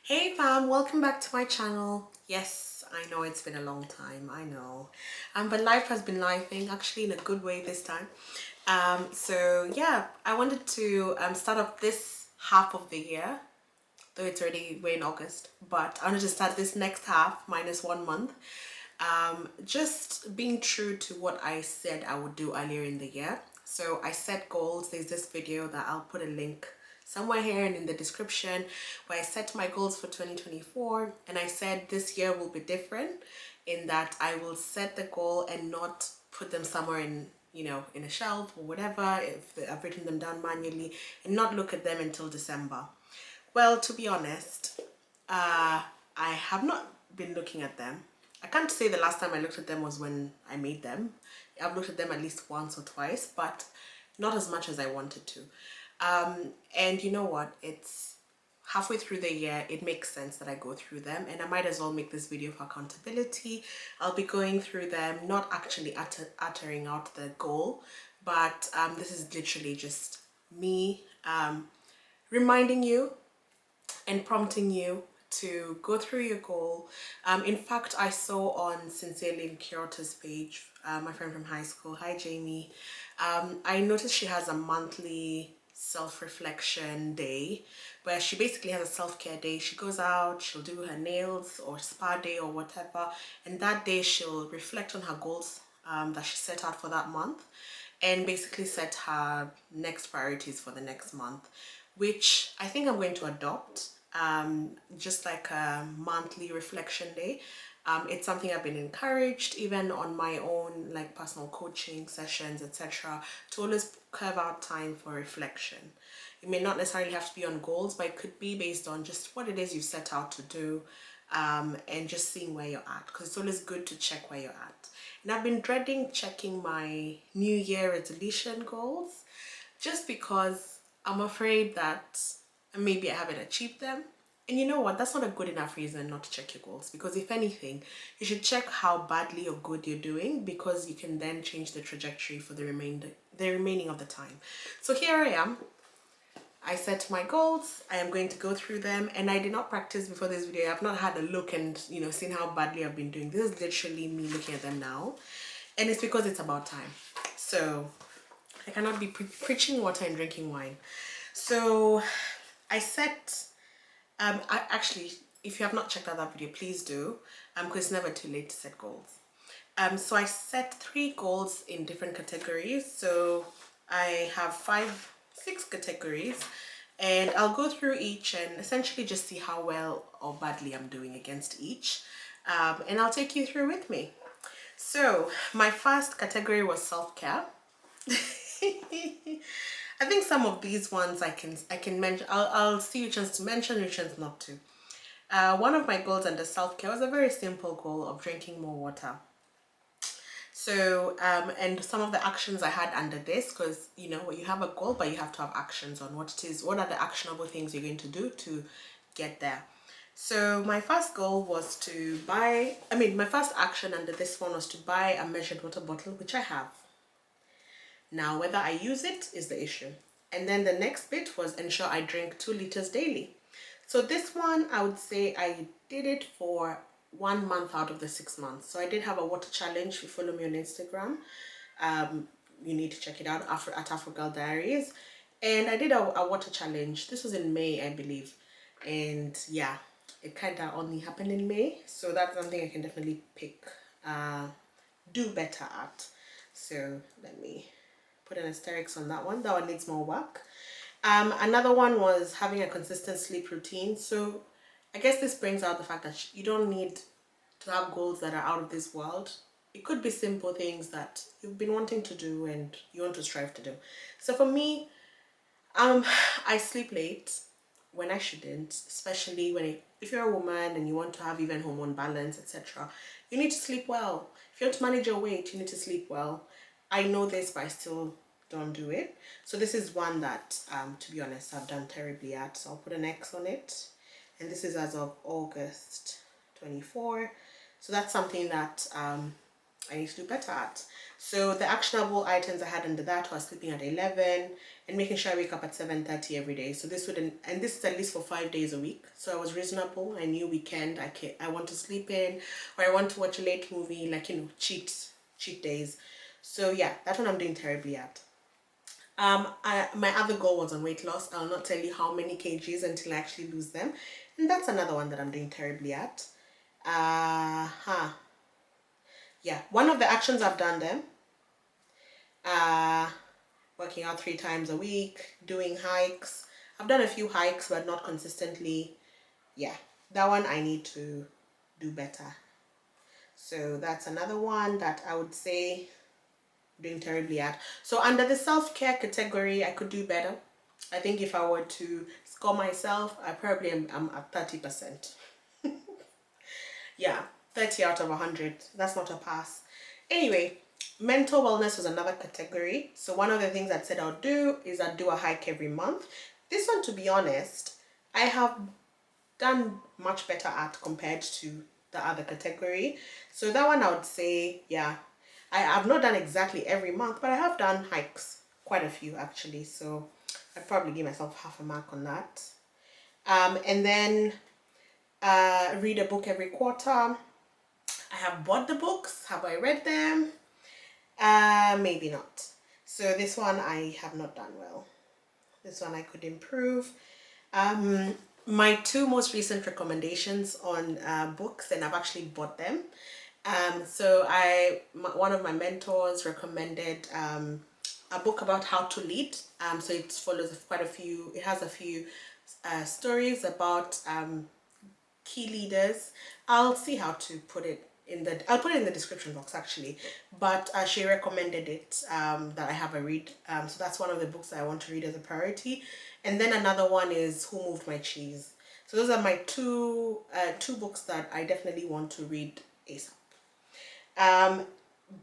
Hey fam, welcome back to my channel. Yes, I know it's been a long time, I know. But life has been lifing, actually in a good way this time. So yeah, I wanted to start off this half of the year, though it's already we're in August, but I wanted to start this next half minus 1 month. Just being true to what I said I would do earlier in the year. So I set goals. There's this video that I'll put a link somewhere here and in the description where I set my goals for 2024, and I said this year will be different in that I will set the goal and not put them somewhere in in a shelf or whatever if I've written them down manually, and not look at them until December. Well, to be honest, I have not been looking at them. I can't say the last time I looked at them was when I made them. I've looked at them at least once or twice, but not as much as I wanted to. And you know what? It's halfway through the year. It makes sense that I go through them, and I might as well make this video for accountability. I'll be going through them, not actually uttering out the goal, but this is literally just me reminding you and prompting you to go through your goal. In fact, I saw on Sincerely Kyoto's page, my friend from high school, hi Jamie, I noticed she has a monthly self-reflection day where she basically has a self-care day. She goes out, she'll do her nails or spa day or whatever, and that day she'll reflect on her goals that she set out for that month, and basically set her next priorities for the next month, which I think I'm going to adopt, just like a monthly reflection day. It's something I've been encouraged, even on my own like personal coaching sessions, etc., to always carve out time for reflection. It may not necessarily have to be on goals, but it could be based on just what it is you set out to do, and just seeing where you're at, because it's always good to check where you're at. And I've been dreading checking my New Year resolution goals, just because I'm afraid that maybe I haven't achieved them. And you know what? That's not a good enough reason not to check your goals, because if anything, you should check how badly or good you're doing, because you can then change the trajectory for the remaining of the time. So here I am. I set my goals. I am going to go through them, and I did not practice before this video. I've not had a look and seen how badly I've been doing. This is literally me looking at them now, and it's because it's about time. So I cannot be preaching water and drinking wine. So I set I actually, if you have not checked out that video, please do, because it's never too late to set goals. So I set 3 goals in different categories. So I have 6 categories, and I'll go through each and essentially just see how well or badly I'm doing against each, and I'll take you through with me. So my first category was self-care. I think some of these ones I can mention. I'll see which ones to mention, which ones not to. One of my goals under self-care was a very simple goal of drinking more water. So and some of the actions I had under this, because you have a goal, but you have to have actions on what it is. What are the actionable things you're going to do to get there? So my first goal was to buy, my first action under this one was to buy a measured water bottle, which I have. Now, whether I use it is the issue. And then the next bit was ensure I drink 2 liters daily. So this one, I would say I did it for 1 month out of the 6 months. So I did have a water challenge. If you follow me on Instagram, you need to check it out at Afrogirl Diaries. And I did a water challenge. This was in May, I believe. And yeah, it kind of only happened in May. So that's something I can definitely do better at. So let me put an asterisk on that one. That one needs more work. Another one was having a consistent sleep routine. So I guess this brings out the fact that you don't need to have goals that are out of this world. It could be simple things that you've been wanting to do and you want to strive to do. So for me, I sleep late when I shouldn't, especially if you're a woman and you want to have even hormone balance, etc. You need to sleep well. If you want to manage your weight, you need to sleep well. I know this, but I still don't do it. So this is one that, to be honest, I've done terribly at. So I'll put an X on it. And this is as of August 24. So that's something that I need to do better at. So the actionable items I had under that was sleeping at 11 and making sure I wake up at 7:30 every day. So this wouldn't, and this is at least for 5 days a week. So I was reasonable. I knew weekend I want to sleep in, or I want to watch a late movie, like, you know, cheat days. So yeah, that's what I'm doing terribly at. My other goal was on weight loss. I'll not tell you how many kgs until I actually lose them. And that's another one that I'm doing terribly at. Yeah, one of the actions I've done them. Working out 3 times a week, doing hikes. I've done a few hikes, but not consistently. Yeah, that one I need to do better. So that's another one that I would say doing terribly at. So under the self-care category, I could do better. I think if I were to score myself, I probably am at 30%. Yeah, 30 out of 100. That's not a pass. Anyway, mental wellness was another category. So one of the things I said I'll do is I'll do a hike every month. This one, to be honest, I have done much better at compared to the other category. So that one I would say, yeah, I've not done exactly every month, but I have done hikes, quite a few actually. So I'd probably give myself half a mark on that. And then read a book every quarter. I have bought the books. Have I read them? Maybe not. So this one I have not done well. This one I could improve. My 2 most recent recommendations on books, and I've actually bought them. So one of my mentors recommended a book about how to lead. So it follows quite a few. It has a few stories about key leaders. I'll see how to put it in the, I'll put it in the description box actually, but she recommended it, that I have a read. So that's one of the books that I want to read as a priority. And then another one is Who Moved My Cheese. So those are my two books that I definitely want to read ASAP.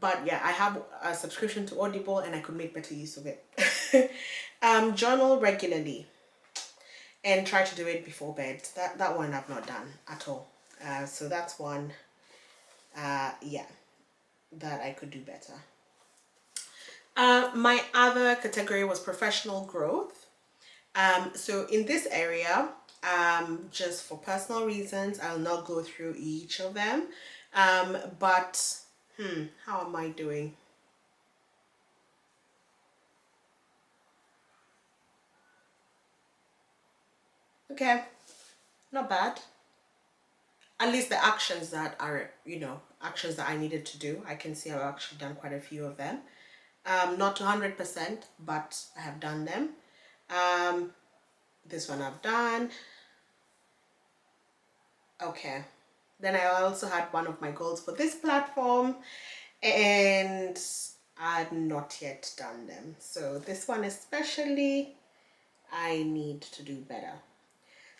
But yeah, I have a subscription to Audible and I could make better use of it. Journal regularly and try to do it before bed. That one I've not done at all. So that's one, yeah, that I could do better. My other category was professional growth. So in this area, just for personal reasons, I'll not go through each of them. But how am I doing? Okay, not bad. At least the actions that are, you know, actions that I needed to do, I can see I've actually done quite a few of them. Not 100%, but I have done them. This one I've done. Okay. Then I also had one of my goals for this platform, and I've not yet done them. So this one especially, I need to do better.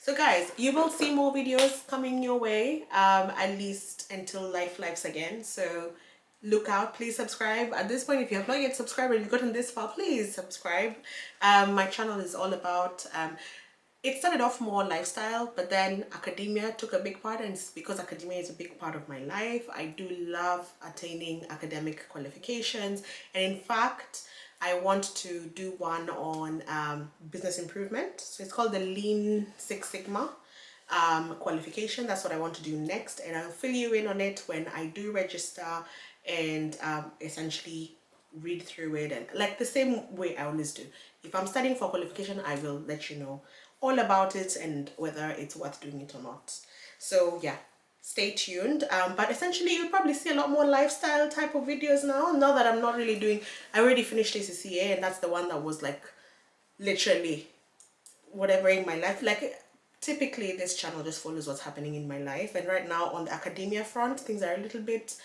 So guys, you will see more videos coming your way, at least until lives again. So look out, please subscribe. At this point, if you have not yet subscribed and you've gotten this far, please subscribe. My channel is all about, it started off more lifestyle, but then academia took a big part, and it's because academia is a big part of my life. I do love attaining academic qualifications, and in fact, I want to do one on business improvement. So it's called the Lean Six Sigma qualification. That's what I want to do next, and I'll fill you in on it when I do register and essentially read through it, and like the same way I always do. If I'm studying for qualification, I will let you know all about it and whether it's worth doing it or not. So yeah, stay tuned. But essentially you'll probably see a lot more lifestyle type of videos now that I'm not really doing. I already finished ACCA, and that's the one that was like literally whatever in my life. Like typically this channel just follows what's happening in my life, and right now on the academia front things are a little bit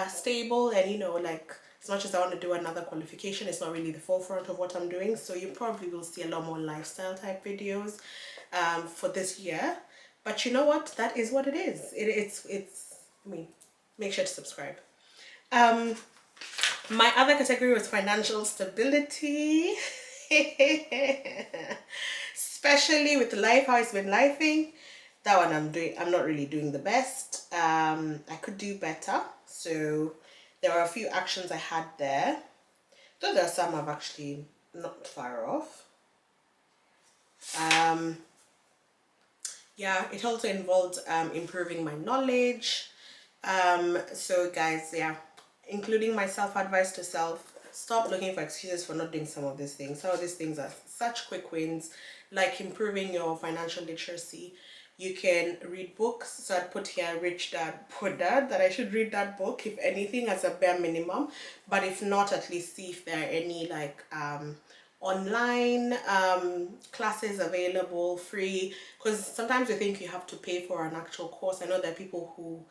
stable, and you know, like as much as I want to do another qualification, it's not really the forefront of what I'm doing. So you probably will see a lot more lifestyle type videos for this year. But you know what? That is what it is. It's I mean, make sure to subscribe. My other category was financial stability. Especially with life, how it's been lifing. That one I'm not really doing the best. I could do better. So there were a few actions I had there. Though there are some I've actually not far off. Yeah, it also involved improving my knowledge. So guys, yeah, including my self-advice to self, stop looking for excuses for not doing some of these things. Some of these things are such quick wins, like improving your financial literacy. You can read books. So I'd put here Rich Dad Poor Dad, that I should read that book if anything as a bare minimum. But if not, at least see if there are any like online classes available free, because sometimes we think you have to pay for an actual course. I know there are people who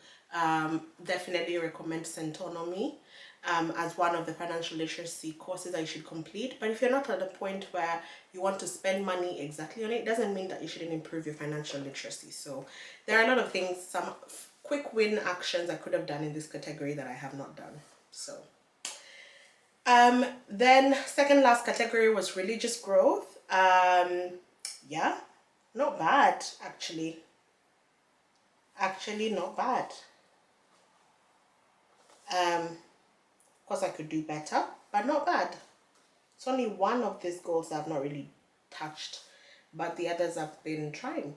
definitely recommend Centonomy as one of the financial literacy courses that you should complete. But if you're not at the point where you want to spend money exactly on it, it doesn't mean that you shouldn't improve your financial literacy. So there are a lot of things, some quick win actions I could have done in this category that I have not done. So then second last category was religious growth. Yeah, not bad actually. Actually, not bad. Of course, I could do better, but not bad. It's only one of these goals that I've not really touched, but the others I've been trying.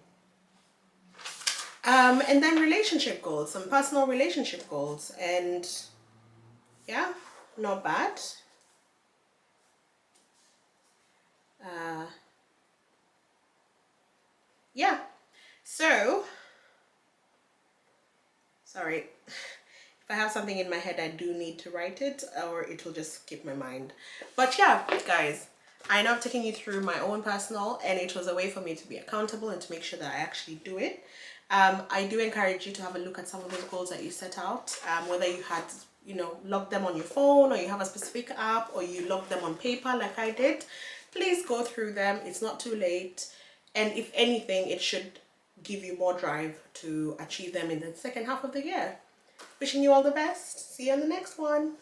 And then relationship goals, some personal relationship goals, and yeah, not bad. Uh, yeah, so sorry. If I have something in my head, I do need to write it, or it will just skip my mind. But yeah, guys, I know I've taken you through my own personal, and it was a way for me to be accountable and to make sure that I actually do it. I do encourage you to have a look at some of those goals that you set out, whether you had, logged them on your phone, or you have a specific app, or you logged them on paper like I did. Please go through them. It's not too late. And if anything, it should give you more drive to achieve them in the second half of the year. Wishing you all the best. See you on the next one.